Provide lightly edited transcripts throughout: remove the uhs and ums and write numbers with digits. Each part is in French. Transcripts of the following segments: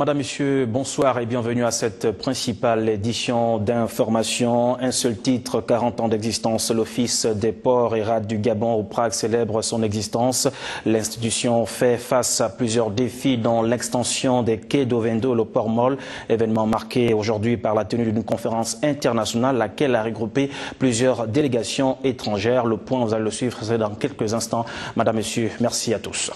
Madame, Monsieur, bonsoir et bienvenue à cette principale édition d'information. Un seul titre, 40 ans d'existence. L'Office des ports et rades du Gabon au Prague célèbre son existence. L'institution fait face à plusieurs défis dont l'extension des quais d'Ovendo, le port Molle, événement marqué aujourd'hui par la tenue d'une conférence internationale, laquelle a regroupé plusieurs délégations étrangères. Le point, vous allez le suivre, c'est dans quelques instants. Madame, Monsieur, merci à tous.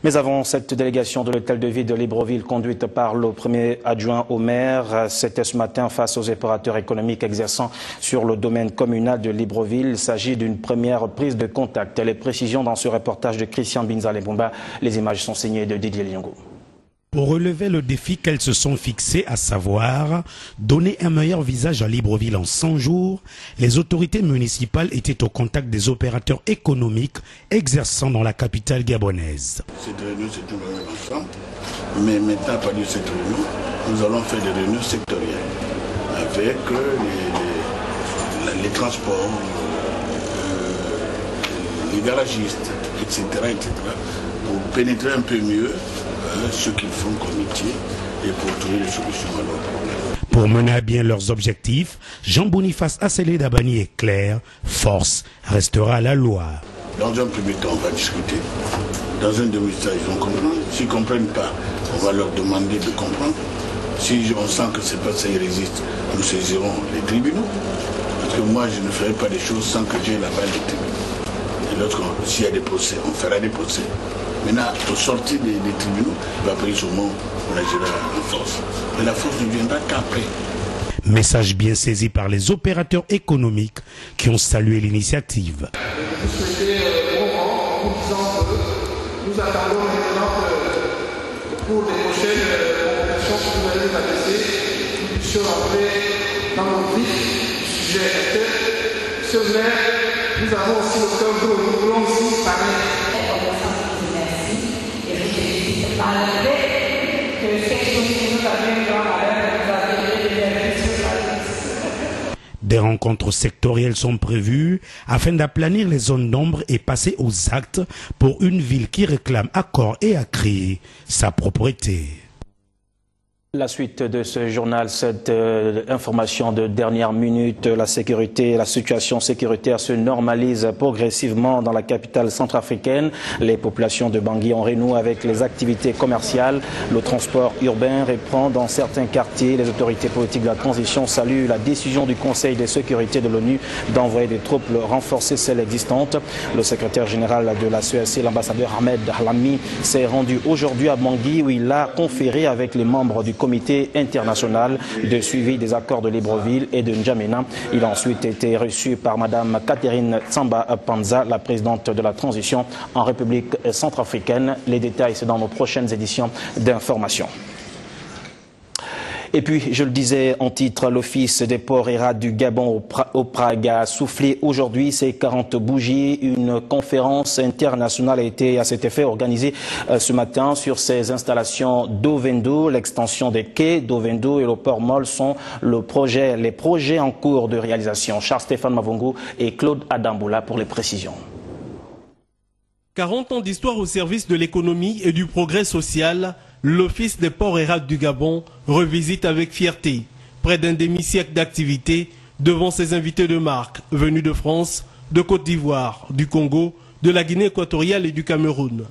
Mais avant cette délégation de l'hôtel de ville de Libreville conduite par le premier adjoint au maire, c'était ce matin face aux opérateurs économiques exerçant sur le domaine communal de Libreville. Il s'agit d'une première prise de contact. Les précisions dans ce reportage de Christian Binzale-Bumba. Les images sont signées de Didier Lyongo. Pour relever le défi qu'elles se sont fixées, à savoir donner un meilleur visage à Libreville en 100 jours, les autorités municipales étaient au contact des opérateurs économiques exerçant dans la capitale gabonaise. Cette réunion, c'est une réunion ensemble, mais maintenant, à partir de cette réunion, nous allons faire des réunions sectorielles avec les transports, les garagistes, etc., pour pénétrer un peu mieux ce qu'ils font comme métier et pour trouver des solutions à leurs problèmes. Pour mener à bien leurs objectifs, Jean-Boniface Asselé d'Abani est clair, force restera la loi. Dans un premier temps, on va discuter. Dans un deuxième temps, ils vont comprendre. S'ils ne comprennent pas, on va leur demander de comprendre. Si on sent que ce n'est pas ça, ils résistent, nous saisirons les tribunaux. Parce que moi, je ne ferai pas des choses sans que j'ai la balle des tribunaux. Et l'autre, s'il y a des procès, on fera des procès. Maintenant, au sortir des tribunaux, à partir de ce moment, on agira en force. Mais la force ne viendra qu'après. Message bien saisi par les opérateurs économiques qui ont salué l'initiative. Vous souhaitez bon vent en vous disant que nous attendons maintenant que pour les prochaines convocations que vous allez nous adresser, nous puissions rentrer dans le vif du sujet. Monsieur le maire, nous avons aussi le cœur gros, nous voulons aussi parler. Des rencontres sectorielles sont prévues afin d'aplanir les zones d'ombre et passer aux actes pour une ville qui réclame à corps et à cri sa propreté. La suite de ce journal, cette information de dernière minute, la situation sécuritaire se normalise progressivement dans la capitale centrafricaine. Les populations de Bangui ont renoué avec les activités commerciales. Le transport urbain reprend dans certains quartiers. Les autorités politiques de la transition saluent la décision du Conseil de sécurité de l'ONU d'envoyer des troupes renforcer celles existantes. Le secrétaire général de la CESC, l'ambassadeur Ahmed Halami, s'est rendu aujourd'hui à Bangui où il a conféré avec les membres du comité international de suivi des accords de Libreville et de N'Djamena. Il a ensuite été reçu par Madame Catherine Tsamba Panza, la présidente de la transition en République centrafricaine. Les détails, c'est dans nos prochaines éditions d'information. Et puis, je le disais en titre, l'Office des ports et rades du Gabon au Prague a soufflé aujourd'hui ses 40 bougies. Une conférence internationale a été à cet effet organisée ce matin sur ces installations d'Ovendo. L'extension des quais d'Ovendo et le port Molle sont les projets en cours de réalisation. Charles-Stéphane Mavungu et Claude Adamboula pour les précisions. 40 ans d'histoire au service de l'économie et du progrès social. L'Office des ports et rades du Gabon revisite avec fierté près d'un demi-siècle d'activité devant ses invités de marque venus de France, de Côte d'Ivoire, du Congo, de la Guinée équatoriale et du Cameroun.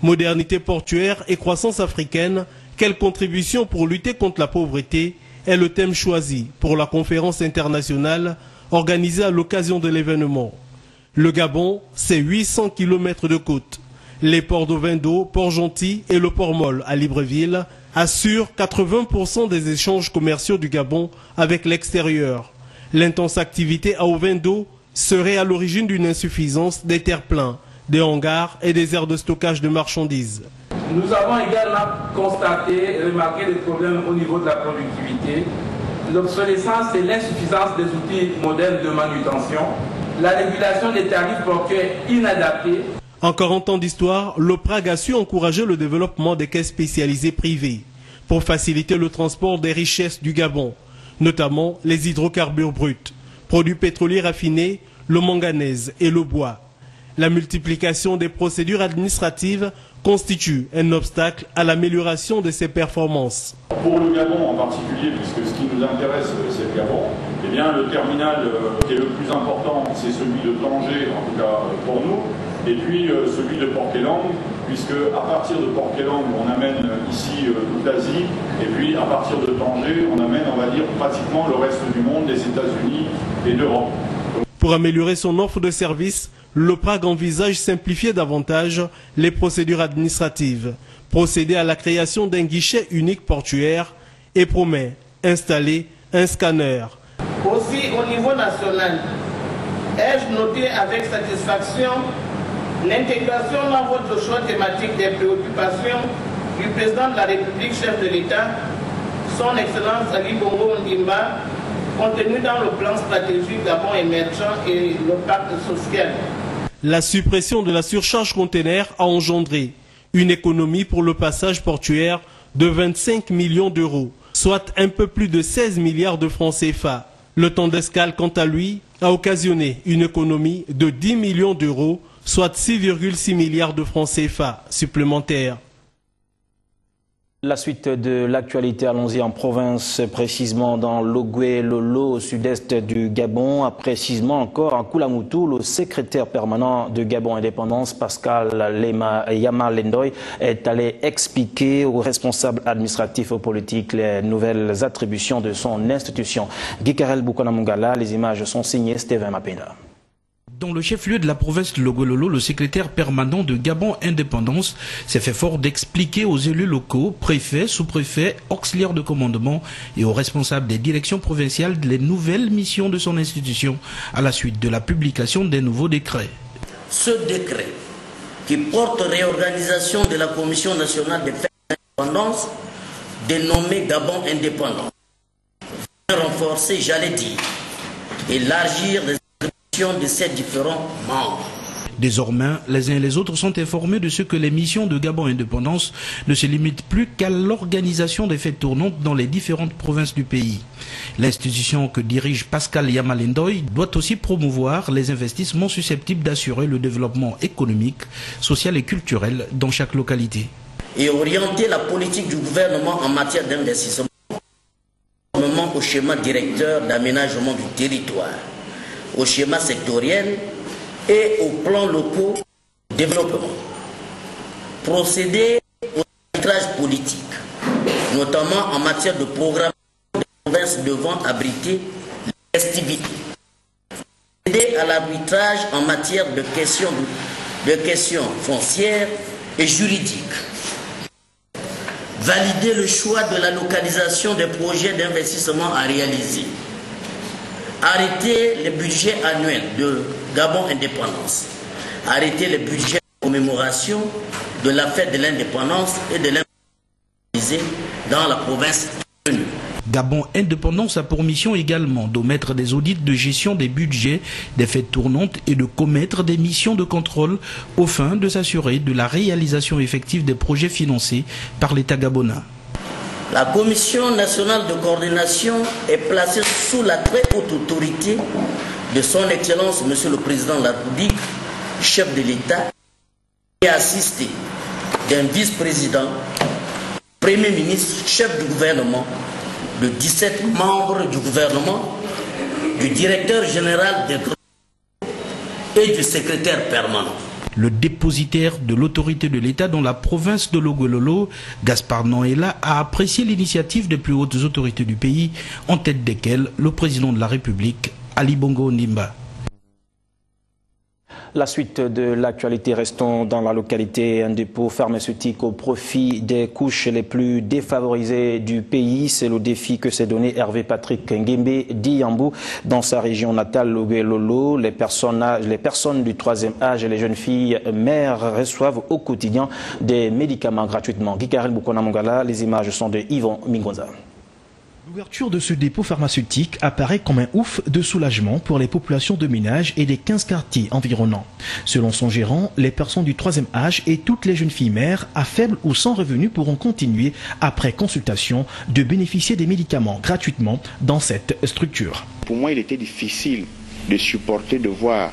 Modernité portuaire et croissance africaine, quelle contribution pour lutter contre la pauvreté est le thème choisi pour la conférence internationale organisée à l'occasion de l'événement. Le Gabon, c'est 800 km de côte. Les ports d'Ovendo, Port-Gentil et le port Molle à Libreville assurent 80% des échanges commerciaux du Gabon avec l'extérieur. L'intense activité à Ovendo serait à l'origine d'une insuffisance des terre-pleins, des hangars et des aires de stockage de marchandises. Nous avons également constaté et remarqué des problèmes au niveau de la productivité, l'obsolescence et l'insuffisance des outils modernes de manutention, la régulation des tarifs portuaires inadaptés. En 40 ans d'histoire, le Prague a su encourager le développement des quais spécialisés privés pour faciliter le transport des richesses du Gabon, notamment les hydrocarbures bruts, produits pétroliers raffinés, le manganèse et le bois. La multiplication des procédures administratives constitue un obstacle à l'amélioration de ses performances. Pour le Gabon en particulier, puisque ce qui nous intéresse c'est le Gabon, eh bien, le terminal qui est le plus important, c'est celui de Tanger, en tout cas pour nous, et puis celui de Port-Kélang, puisque à partir de Port-Kélang, on amène ici toute l'Asie, et puis à partir de Tanger, on amène, on va dire, pratiquement le reste du monde, des États-Unis et d'Europe. Pour améliorer son offre de services, le PRAG envisage simplifier davantage les procédures administratives, procéder à la création d'un guichet unique portuaire et promet installer un scanner. Aussi, au niveau national, ai-je noté avec satisfaction l'intégration dans votre choix thématique des préoccupations du président de la République, chef de l'État, son Excellence Ali Bongo Ondimba, contenu dans le plan stratégique Gabon émergent et le pacte social. La suppression de la surcharge conteneur a engendré une économie pour le passage portuaire de 25 millions d'euros, soit un peu plus de 16 milliards de francs CFA. Le temps d'escale, quant à lui, a occasionné une économie de 10 millions d'euros, soit 6,6 milliards de francs CFA supplémentaires. La suite de l'actualité, allons-y en province, précisément dans l'Ogooué-Lolo, au sud-est du Gabon, précisément encore en Koulamoutou. Le secrétaire permanent de Gabon Indépendance, Pascal Yama Lendoy, est allé expliquer aux responsables administratifs et politiques les nouvelles attributions de son institution. Guy Karel Boukonamungala, les images sont signées Steven Mapenda. Dans le chef-lieu de la province de l'Ogooué-Lolo, le secrétaire permanent de Gabon Indépendance s'est fait fort d'expliquer aux élus locaux, préfets, sous-préfets, auxiliaires de commandement et aux responsables des directions provinciales les nouvelles missions de son institution à la suite de la publication des nouveaux décrets. Ce décret qui porte réorganisation de la Commission nationale des fêtes d'indépendance, dénommée Gabon Indépendant, va renforcer, j'allais dire, élargir les de ces différents membres. Désormais, les uns et les autres sont informés de ce que les missions de Gabon Indépendance ne se limitent plus qu'à l'organisation des fêtes tournantes dans les différentes provinces du pays. L'institution que dirige Pascal Yama Lendoy doit aussi promouvoir les investissements susceptibles d'assurer le développement économique, social et culturel dans chaque localité. Et orienter la politique du gouvernement en matière d'investissement au schéma directeur d'aménagement du territoire, au schéma sectoriel et aux plans locaux de développement. Procéder au arbitrage politique, notamment en matière de programme des provinces devant abriter les festivités. Procéder à l'arbitrage en matière de questions foncières et juridiques. Valider le choix de la localisation des projets d'investissement à réaliser. Arrêter les budgets annuels de Gabon Indépendance. Arrêter les budgets de commémoration de la fête de l'indépendance et de l'indépendance dans la province de l'ONU. Gabon Indépendance a pour mission également d'omettre des audits de gestion des budgets des fêtes tournantes et de commettre des missions de contrôle aux fins de s'assurer de la réalisation effective des projets financés par l'État gabonais. La Commission nationale de coordination est placée sous la très haute autorité de son Excellence, Monsieur le Président de la République, chef de l'État, et assisté d'un vice-président, Premier ministre, chef du gouvernement, de 17 membres du gouvernement, du directeur général des groupes et du secrétaire permanent. Le dépositaire de l'autorité de l'État dans la province de l'Ogooué-Lolo, Gaspard Noëlla, a apprécié l'initiative des plus hautes autorités du pays, en tête desquelles le président de la République, Ali Bongo Ondimba. La suite de l'actualité, restons dans la localité. Un dépôt pharmaceutique au profit des couches les plus défavorisées du pays. C'est le défi que s'est donné Hervé Patrick Nguembe d'Iyambou dans sa région natale, l'Ogooué-Lolo. Les personnes du troisième âge et les jeunes filles mères reçoivent au quotidien des médicaments gratuitement. Guy Karel Boukonamungala, les images sont de Yvon Mingonza. L'ouverture de ce dépôt pharmaceutique apparaît comme un ouf de soulagement pour les populations de ménage et des 15 quartiers environnants. Selon son gérant, les personnes du troisième âge et toutes les jeunes filles mères à faible ou sans revenus pourront continuer, après consultation, de bénéficier des médicaments gratuitement dans cette structure. Pour moi, il était difficile de supporter de voir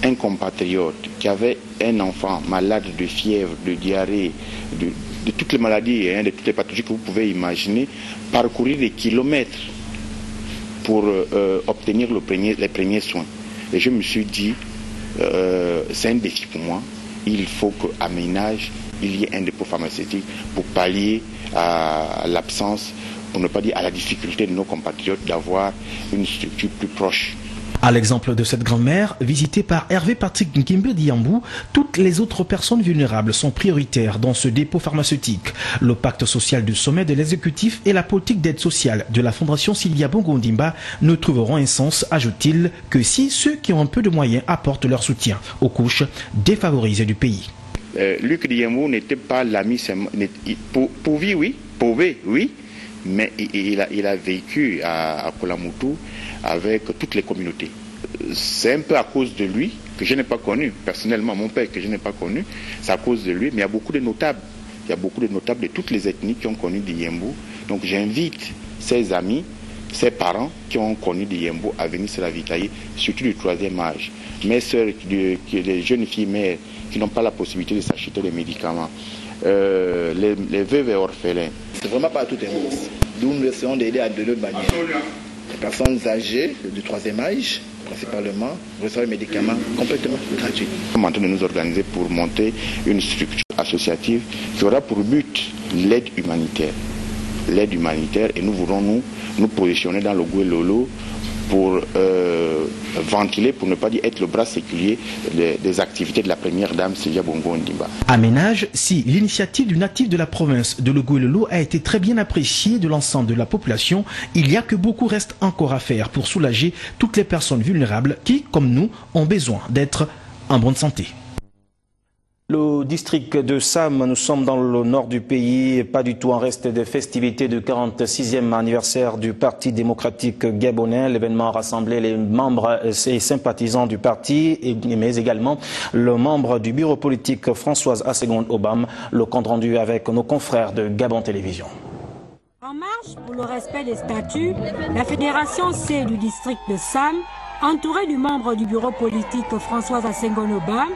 un compatriote qui avait un enfant malade de fièvre, de diarrhée, de toutes les maladies, de toutes les pathologies que vous pouvez imaginer, parcourir des kilomètres pour obtenir les premiers soins. Et je me suis dit, c'est un défi pour moi. Il faut qu'à Ménage, il y ait un dépôt pharmaceutique pour pallier à l'absence, pour ne pas dire à la difficulté de nos compatriotes d'avoir une structure plus proche. À l'exemple de cette grand-mère, visitée par Hervé Patrick Nkimbe Diambou, toutes les autres personnes vulnérables sont prioritaires dans ce dépôt pharmaceutique. Le pacte social du sommet de l'exécutif et la politique d'aide sociale de la Fondation Sylvia Bongo Ondimba ne trouveront un sens, ajoute-t-il, que si ceux qui ont un peu de moyens apportent leur soutien aux couches défavorisées du pays. Luc Diambou n'était pas l'ami, Pouvi, oui, Pouvé, oui, mais il a vécu à Kolamutu avec toutes les communautés. C'est un peu à cause de lui que je n'ai pas connu, personnellement, mon père que je n'ai pas connu, c'est à cause de lui, mais il y a beaucoup de notables. Il y a beaucoup de notables de toutes les ethnies qui ont connu Diambou. Donc j'invite ses amis, ses parents qui ont connu Diambou à venir se ravitailler, surtout du 3e âge. Mes sœurs, les jeunes filles mères qui n'ont pas la possibilité de s'acheter des médicaments, les veuves et orphelins. C'est vraiment pas tout un mot. D'où nous essayons d'aider à de l'autre manière. Les personnes âgées du 3e âge, principalement, reçoivent les médicaments complètement gratuits. Nous sommes en train de nous organiser pour monter une structure associative qui aura pour but l'aide humanitaire. L'aide humanitaire, et nous voulons nous positionner dans le Gouelolo pour ventiler, pour ne pas dire être le bras séculier des activités de la première dame Sylvia Bongo Ondimba. À Ménage, si l'initiative du natif de la province de Logouelolo a été très bien appréciée de l'ensemble de la population, il y a que beaucoup reste encore à faire pour soulager toutes les personnes vulnérables qui, comme nous, ont besoin d'être en bonne santé. Le district de Sam, nous sommes dans le nord du pays, pas du tout en reste des festivités du 46e anniversaire du Parti démocratique gabonais. L'événement a rassemblé les membres et sympathisants du parti, mais également le membre du bureau politique Françoise Assegonde Obam. Le compte rendu avec nos confrères de Gabon Télévision. En marche pour le respect des statuts, la fédération C du district de Sam, entourée du membre du bureau politique Françoise Assegonde Obam,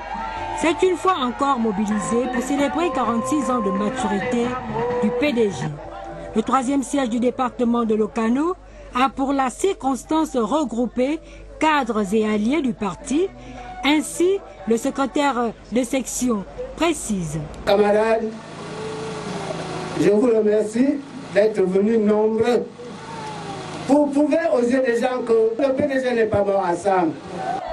s'est une fois encore mobilisée pour célébrer 46 ans de maturité du PDG. Le 3e siège du département de Lokano a pour la circonstance regroupé cadres et alliés du parti. Ainsi, le secrétaire de section précise. Camarades, je vous remercie d'être venus nombreux. Vous pouvez oser des gens que le PDG n'est pas mort ensemble.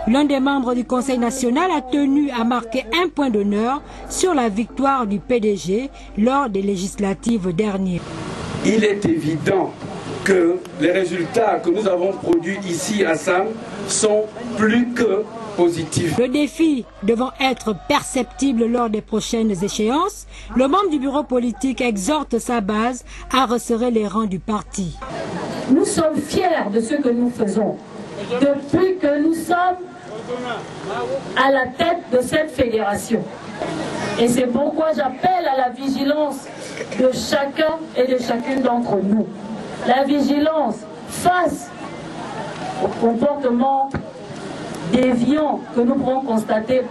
L'un des membres du Conseil national a tenu à marquer un point d'honneur sur la victoire du PDG lors des législatives dernières. Il est évident que les résultats que nous avons produits ici à Sam sont plus que positifs. Le défi devant être perceptible lors des prochaines échéances, le membre du bureau politique exhorte sa base à resserrer les rangs du parti. Nous sommes fiers de ce que nous faisons. Depuis que nous sommes à la tête de cette fédération. Et c'est pourquoi j'appelle à la vigilance de chacun et de chacune d'entre nous. La vigilance face au comportement déviant que nous pourrons constater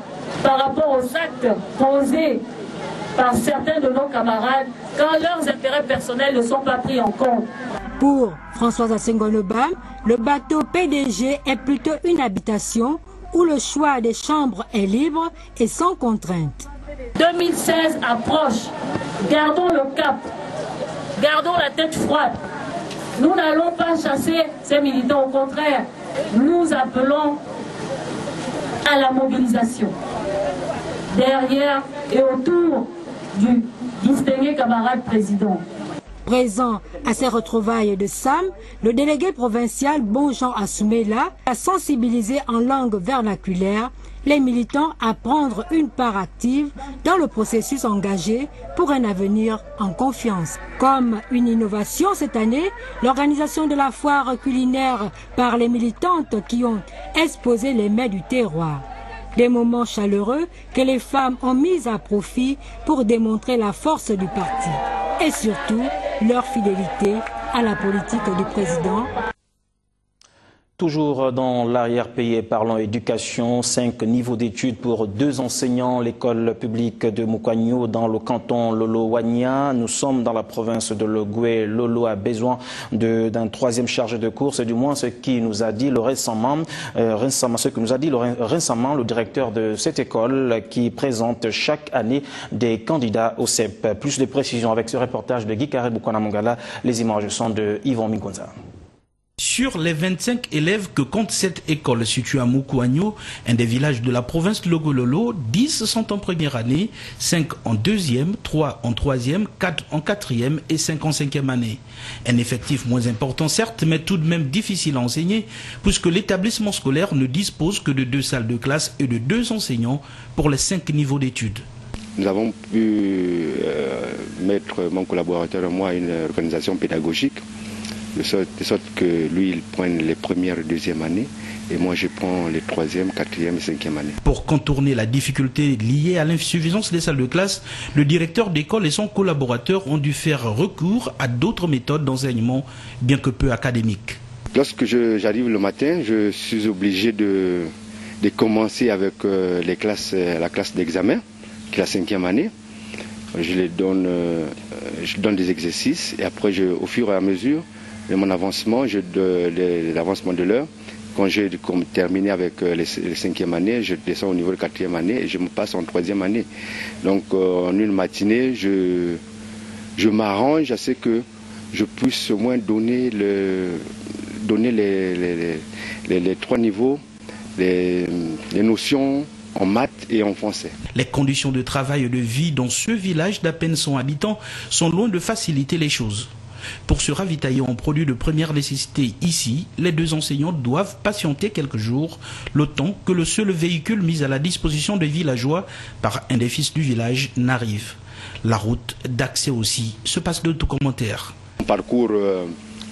par rapport aux actes posés par certains de nos camarades quand leurs intérêts personnels ne sont pas pris en compte. Pour Françoise Assegonde Obam, le bateau PDG est plutôt une habitation où le choix des chambres est libre et sans contrainte. 2016 approche. Gardons le cap. Gardons la tête froide. Nous n'allons pas chasser ces militants. Au contraire, nous appelons à la mobilisation. Derrière et autour du distingué camarade président. Présent à ces retrouvailles de Sam, le délégué provincial Bonjean Assoumela a sensibilisé en langue vernaculaire les militants à prendre une part active dans le processus engagé pour un avenir en confiance. Comme une innovation cette année, l'organisation de la foire culinaire par les militantes qui ont exposé les mets du terroir. Des moments chaleureux que les femmes ont mis à profit pour démontrer la force du parti et surtout leur fidélité à la politique du président. Toujours dans l'arrière-pays, parlons éducation, 5 niveaux d'études pour 2 enseignants, l'école publique de Moukouagno dans le canton Lolo-Wanya. Nous sommes dans la province de Logoué. Lolo a besoin d'un 3e chargé de cours, c'est du moins ce qui nous a dit récemment le directeur de cette école qui présente chaque année des candidats au CEP. Plus de précisions avec ce reportage de Guy Karel Boukwana-Mongala. Les images sont de Yvon Migonza. Sur les 25 élèves que compte cette école située à Moukouagno, un des villages de la province de Logololo, 10 sont en première année, 5 en 2e, 3 en 3e, 4 en 4e et 5 en 5e année. Un effectif moins important certes, mais tout de même difficile à enseigner, puisque l'établissement scolaire ne dispose que de 2 salles de classe et de 2 enseignants pour les 5 niveaux d'études. Nous avons pu mettre, mon collaborateur et moi, une organisation pédagogique, de sorte que lui, il prend les premières et 2e années, et moi, je prends les 3e, 4e et 5e années. Pour contourner la difficulté liée à l'insuffisance des salles de classe, le directeur d'école et son collaborateur ont dû faire recours à d'autres méthodes d'enseignement, bien que peu académiques. Lorsque j'arrive le matin, je suis obligé de commencer avec la classe d'examen, qui est la 5e année. Je donne des exercices, et après, au fur et à mesure de mon avancement, l'avancement de l'heure, quand j'ai terminé avec les 5e années, je descends au niveau de 4e année et je me passe en 3e année. Donc en une matinée, je m'arrange à ce que je puisse au moins donner les 3 niveaux, les notions en maths et en français. Les conditions de travail et de vie dans ce village d'à peine 100 habitants sont loin de faciliter les choses. Pour se ravitailler en produits de première nécessité ici, les 2 enseignants doivent patienter quelques jours, le temps que le seul véhicule mis à la disposition des villageois par un des fils du village n'arrive. La route d'accès aussi se passe de tout commentaire. On parcourt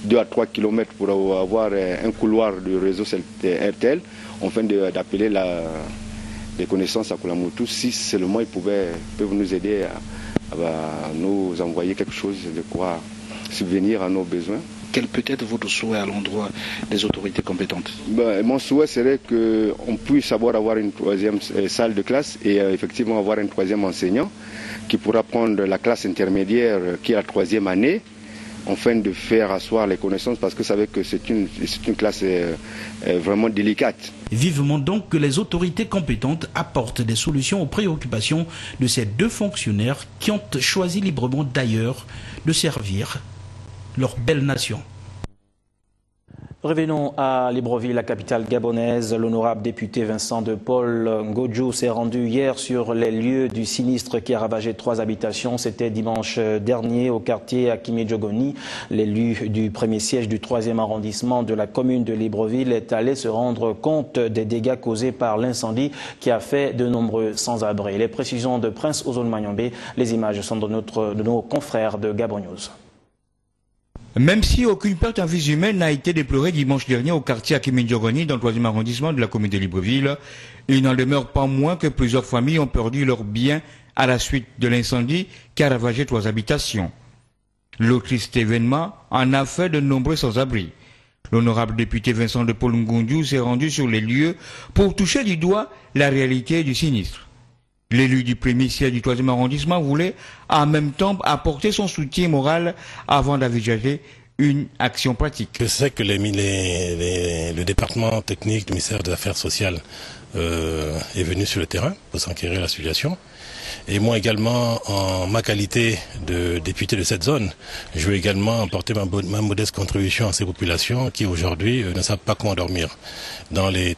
2 à 3 km pour avoir un couloir du réseau RTL, afin d'appeler les connaissances à Koulamoutou. Si seulement ils peuvent nous aider à nous envoyer quelque chose de quoi subvenir à nos besoins. Quel peut être votre souhait à l'endroit des autorités compétentes? Mon souhait serait qu'on puisse avoir une 3e salle de classe et effectivement avoir un 3e enseignant qui pourra prendre la classe intermédiaire qui est la 3e année, afin de faire asseoir les connaissances, parce que vous savez que c'est une classe vraiment délicate. Vivement donc que les autorités compétentes apportent des solutions aux préoccupations de ces 2 fonctionnaires qui ont choisi librement d'ailleurs de servir leur belle nation. Revenons à Libreville, la capitale gabonaise. L'honorable député Vincent de Paul Ngodjou s'est rendu hier sur les lieux du sinistre qui a ravagé 3 habitations. C'était dimanche dernier au quartier Akimé-Djogoni. L'élu du premier siège du 3e arrondissement de la commune de Libreville est allé se rendre compte des dégâts causés par l'incendie qui a fait de nombreux sans-abri. Les précisions de Prince Ozone Magnambé, les images sont de nos confrères de Gabon News. Même si aucune perte en vie humaine n'a été déplorée dimanche dernier au quartier Akimé-Djogoni dans le 3e arrondissement de la commune de Libreville, il n'en demeure pas moins que plusieurs familles ont perdu leurs biens à la suite de l'incendie qui a ravagé 3 habitations. Le triste événement en a fait de nombreux sans-abri. L'honorable député Vincent de Paul Ngodjou s'est rendu sur les lieux pour toucher du doigt la réalité du sinistre. L'élu du premier siège du 3e arrondissement voulait en même temps apporter son soutien moral avant d'envisager une action pratique. Je sais que le département technique du ministère des Affaires sociales est venu sur le terrain pour s'enquérir de la situation. Et moi également, en ma qualité de député de cette zone, je veux également apporter ma modeste contribution à ces populations qui aujourd'hui ne savent pas comment dormir. Dans les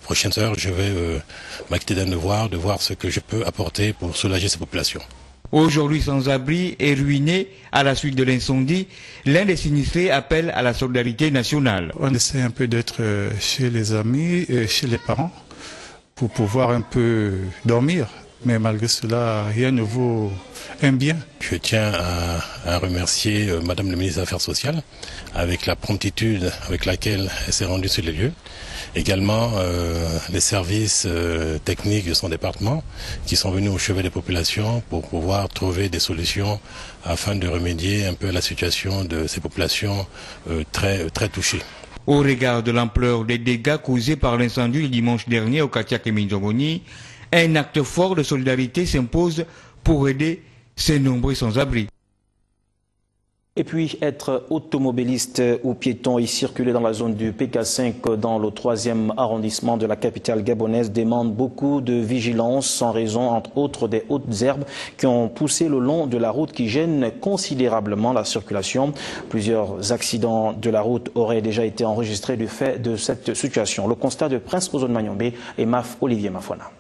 prochaines heures, je vais m'acquitter d'un devoir de voir ce que je peux apporter pour soulager ces populations. Aujourd'hui sans abri et ruiné à la suite de l'incendie, l'un des sinistrés appelle à la solidarité nationale. On essaie un peu d'être chez les amis, chez les parents, pour pouvoir un peu dormir. Mais malgré cela, rien ne vaut un bien. Je tiens à remercier Madame la ministre des Affaires sociales avec la promptitude avec laquelle elle s'est rendue sur les lieux. Également les services techniques de son département qui sont venus au chevet des populations pour pouvoir trouver des solutions afin de remédier un peu à la situation de ces populations très touchées. Au regard de l'ampleur des dégâts causés par l'incendie le dimanche dernier au quartier Keminjongoni, un acte fort de solidarité s'impose pour aider ces nombreux sans-abri. Et puis, être automobiliste ou piéton et circuler dans la zone du PK5 dans le 3e arrondissement de la capitale gabonaise demande beaucoup de vigilance en raison, entre autres, des hautes herbes qui ont poussé le long de la route qui gênent considérablement la circulation. Plusieurs accidents de la route auraient déjà été enregistrés du fait de cette situation. Le constat de Prince Ozone Magnombe et Olivier Mafouana.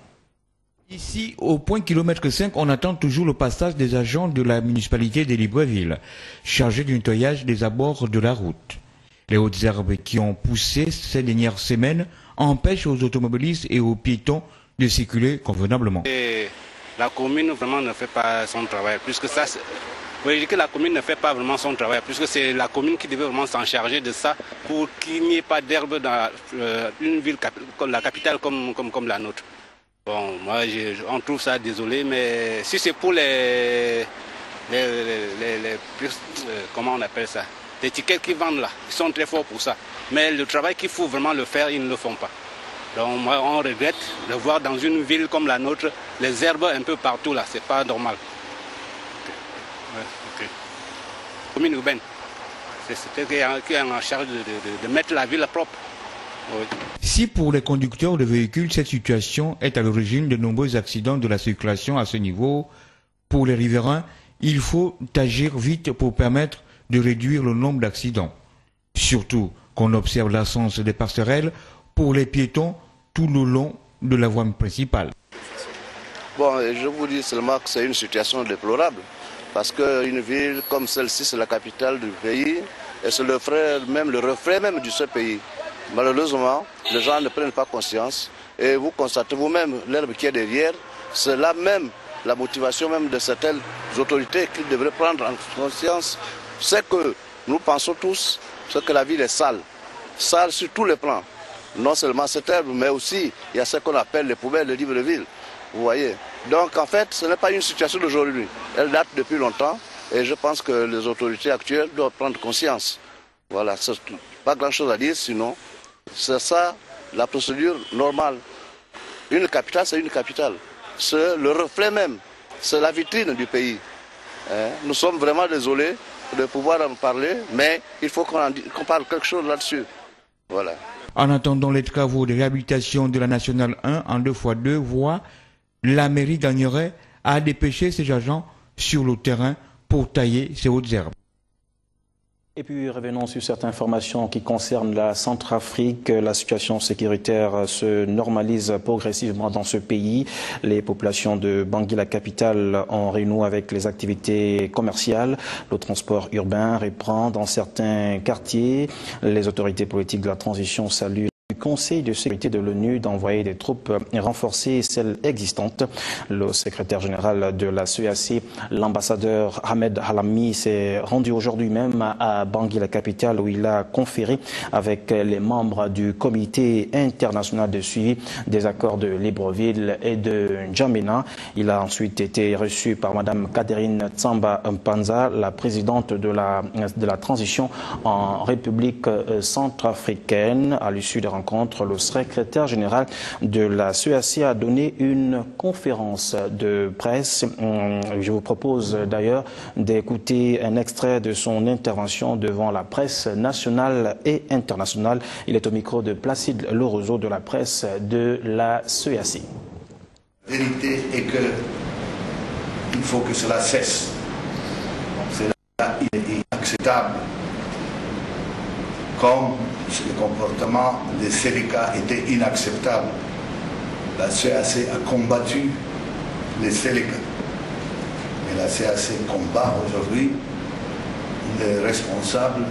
Ici, au point kilomètre 5, on attend toujours le passage des agents de la municipalité de Libreville, chargés du nettoyage des abords de la route. Les hautes herbes qui ont poussé ces dernières semaines empêchent aux automobilistes et aux piétons de circuler convenablement. Et la commune vraiment ne fait pas son travail, puisque ça, que la commune ne fait pas vraiment son travail, puisque c'est la commune qui devait vraiment s'en charger de ça pour qu'il n'y ait pas d'herbe dans une ville, la capitale comme la nôtre. Bon, moi, on trouve ça désolé, mais si c'est pour comment on appelle ça, les tickets qui vendent là, ils sont très forts pour ça. Mais le travail qu'il faut vraiment le faire, ils ne le font pas. Donc, moi, on regrette de voir dans une ville comme la nôtre, les herbes un peu partout là, c'est pas normal. Okay. Commune urbaine, c'est qui est en charge de mettre la ville propre. Oui. Si pour les conducteurs de véhicules, cette situation est à l'origine de nombreux accidents de la circulation à ce niveau, pour les riverains, il faut agir vite pour permettre de réduire le nombre d'accidents. Surtout qu'on observe l'absence des passerelles pour les piétons tout le long de la voie principale. Bon, je vous dis seulement que c'est une situation déplorable, parce qu'une ville comme celle-ci, c'est la capitale du pays, et c'est le reflet même de ce pays. Malheureusement, les gens ne prennent pas conscience et vous constatez vous-même l'herbe qui est derrière, c'est là même la motivation même de certaines autorités qui devraient prendre en conscience. C'est que nous pensons tous que la ville est sale sur tous les plans. Non seulement cette herbe, mais aussi il y a ce qu'on appelle les poubelles de Libreville. Vous voyez. Donc en fait, ce n'est pas une situation d'aujourd'hui. Elle date depuis longtemps et je pense que les autorités actuelles doivent prendre conscience. Voilà, c'est pas grand-chose à dire, sinon c'est ça la procédure normale. Une capitale, c'est une capitale. C'est le reflet même, c'est la vitrine du pays. Nous sommes vraiment désolés de pouvoir en parler, mais il faut qu'on parle quelque chose là-dessus. Voilà. En attendant les travaux de réhabilitation de la Nationale 1 en 2x2 voies, la mairie gagnerait à dépêcher ses agents sur le terrain pour tailler ces hautes herbes. Et puis revenons sur certaines informations qui concernent la Centrafrique. La situation sécuritaire se normalise progressivement dans ce pays. Les populations de Bangui, la capitale, en renoue avec les activités commerciales. Le transport urbain reprend dans certains quartiers. Les autorités politiques de la transition saluent du Conseil de sécurité de l'ONU d'envoyer des troupes renforcer celles existantes. Le secrétaire général de la CEAC, l'ambassadeur Ahmed Halami, s'est rendu aujourd'hui même à Bangui, la capitale, où il a conféré avec les membres du comité international de suivi des accords de Libreville et de N'Djamena. Il a ensuite été reçu par Madame Catherine Tsamba Mpanza, la présidente de la transition en République centrafricaine. À l'issue des rencontres, le secrétaire général de la CEAC a donné une conférence de presse. Je vous propose d'ailleurs d'écouter un extrait de son intervention devant la presse nationale et internationale. Il est au micro de Placide Lorozo de la presse de la CEAC. La vérité est qu'il faut que cela cesse. Cela est inacceptable. Comme le comportement des Séléka était inacceptable. La CEAC a combattu les Séléka. Mais la CEAC combat aujourd'hui les responsables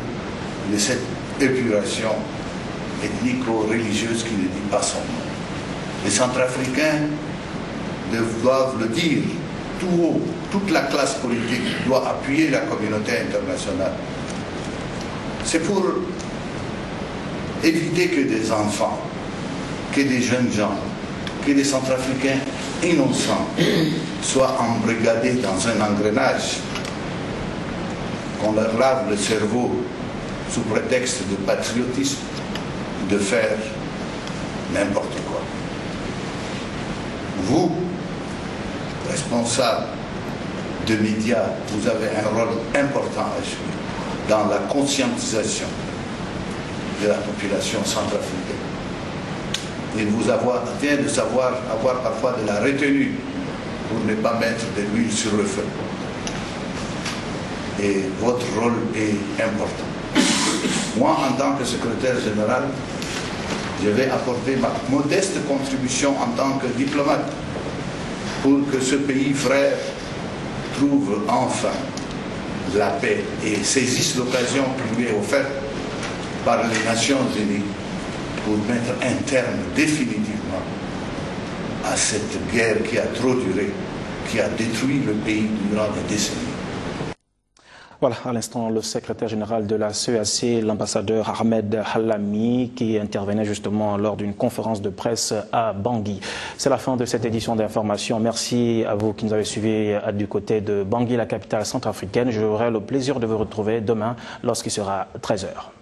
de cette épuration ethnico-religieuse qui ne dit pas son nom. Les Centrafricains doivent le dire tout haut. Toute la classe politique doit appuyer la communauté internationale. C'est pour éviter que des enfants, que des jeunes gens, que des Centrafricains innocents soient embrigadés dans un engrenage, qu'on leur lave le cerveau sous prétexte de patriotisme, de faire n'importe quoi. Vous, responsables de médias, vous avez un rôle important à jouer dans la conscientisation de la population centrafricaine. Il vous vient de savoir avoir parfois de la retenue pour ne pas mettre de l'huile sur le feu. Et votre rôle est important. Moi, en tant que secrétaire général, je vais apporter ma modeste contribution en tant que diplomate pour que ce pays frère trouve enfin la paix et saisisse l'occasion qui lui est offerte par les Nations Unies pour mettre un terme définitivement à cette guerre qui a trop duré, qui a détruit le pays durant des décennies. Voilà, à l'instant, le secrétaire général de la CEAC, l'ambassadeur Ahmed Halami, qui intervenait justement lors d'une conférence de presse à Bangui. C'est la fin de cette édition d'information. Merci à vous qui nous avez suivis du côté de Bangui, la capitale centrafricaine. J'aurai le plaisir de vous retrouver demain lorsqu'il sera 13h.